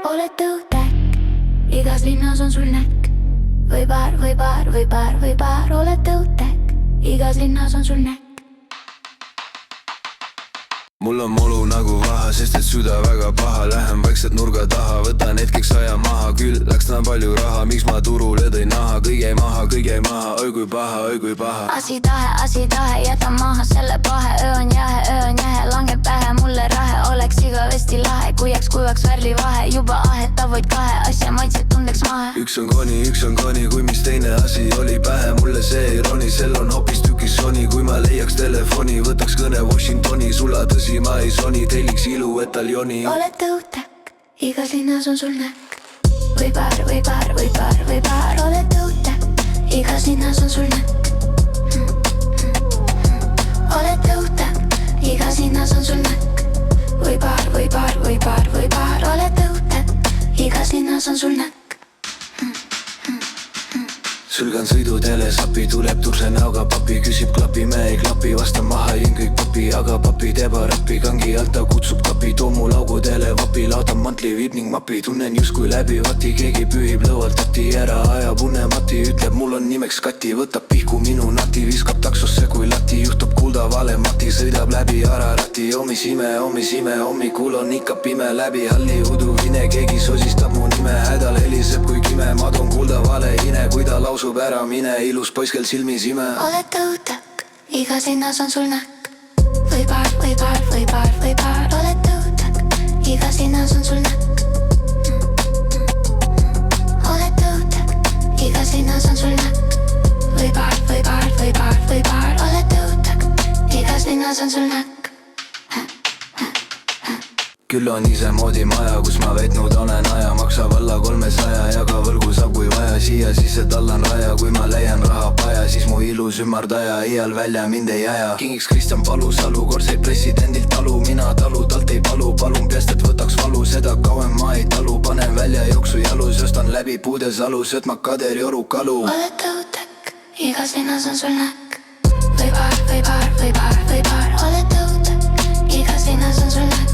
oled tõutäkk, igas linnas on sul näkk. Või paar, või paar, või paar, või paar, oled tõutäkk, igas linnas on sul näkk. Mul on molu nagu vaha, sest et süda väga paha. Lähen vaikselt nurga taha, võtan hetkeks aja maha. Küll läks naa palju raha, miks ma turule tõin naha. Kõige maha, oi kui paha, oi kui paha. Asi tahe, jäta maha selle pahe. Öö on jähe, langeb pähe mulle rahe. Oleks igavesti lahe, kui jääks kuivaks värli vahe. Juba aheta võid kahe asja maitset tundeks mahe. Üks on koni, kui mis teine asi oli pähe. Mulle see ironi, sel on hoopis tükis soni. Kui ma leiaks telefoni, võtaks kõne Washingtoni. Sulla tõsi ma ei soni, telliks ilu etaljoni. Oled tõutäkk, igas linnas on sul näkk. Või paar, või paar, või paar, või paar, oled tõutäkk, igas linnas on sul näkk. Oled tõutäkk, igas linnas on sul näkk. Või paar, või paar, või paar, või paar, oled tõutäkk, igas linnas on sul näkk. Sülgan sõiduteele sapi, tuleb tukse näoga papi. Küsib klapi, me ei klapi, vastan maha, jõin kõik papi. Aga papi teeb rappi, kangi alt ta kutsub kapi. Too mu laugudele vapi, laotan mantli, viib ning mapi. Tunnen justkui läbi vati, keegi pühib lõualt tati. Ära ajab unemati, ütleb mul on nimeks Kati. Võtab pihku minu nati, viskab taksosse kui lati. Juhtub kuulda vale mati, sõidab läbi Ararati. Hommisime, hommikul on ikka pime. Läbi halli uduvine, keegi sosistab mu nime. Hädal heliseb kui kime, ma toon kuulda vale ine. Kui ta lausub ära mine, ilus poiss, kel silmis ime. Oled tõutäkk, igas linnas on sul näkk. Või paar, või paar, või paar, või paar, oled tõutäkk, igas linnas on sul näkk. Oled tõutäkk, igas linnas on sul näkk. Või paar, või paar, või paar, või paar, oled tõutäkk, igas linnas on sul näkk. Küll on isemoodi maja, kus ma veetnud olen aja. Maksab alla 300, jaga võlgu saab kui vaja. Siia sisse tallan raja, kui ma leian raha paja. Siis mu ilus ümardaja, iial välja mind ei aja. Kingiks Kristjan Palusalu, korseid presidendilt talu. Mina talu, talt ei palu, palun peast, et võtaks valu. Seda kauem ma ei talu, panen välja jooksu jalus. Jostan läbi Puudesalu, söötma Kadri orukalu. Oled tõutäkk, igas linnas on sul näkk. Või paar, või paar, või paar, või paar, oled tõutäkk, igas linnas on sul näkk.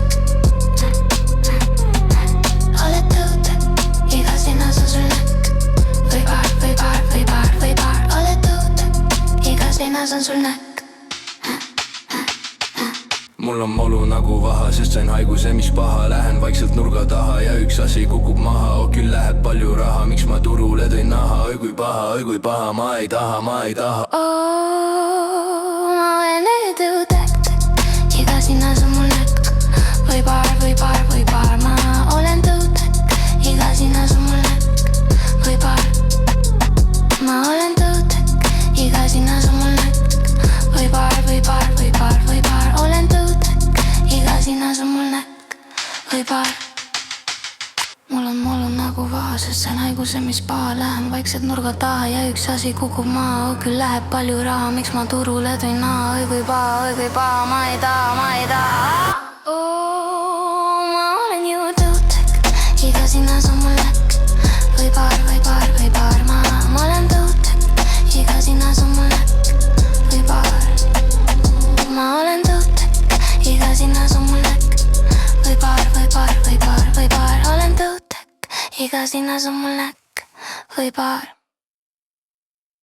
On sul näkk. Mul on molu nagu vaha, sest sain haiguse, mis paha. Lähen vaikselt nurga taha ja üks asi kukub maha. Oh küll läheb palju raha, miks ma turule tõin naha. Oi kui paha, ma ei taha. Ma olen tõutäkk, igas linnas on mul näkk. Või paar, või paar, või paar, ma olen tõutäkk, igas linnas on mul näkk. Või paar, ma olen tõutäkk, igas linnas on mul näkk. Või paar, või paar, või paar, või paar, olen tõutäkk, igas linnas on mul näkk. Või paar. Mul on molu nagu vaha, sest sain haiguse, mis paha. Lähen vaikselt nurga taha ja üks asi kukub maha. Oh küll läheb palju raha, miks ma turule tõin naha. Oi kui paha, ma ei taha. Ma olen ju tõutäkk, igas linnas on mul näkk. Või paar, või paar, või paar, ma olen tõutäkk, igas linnas on mul näkk. Või paar. Ma olen tõutäkk, igas linnas on mul näkk. Või paar, või paar, või paar, või paar, olen tõutäkk, igas linnas on mul näkk. Või paar.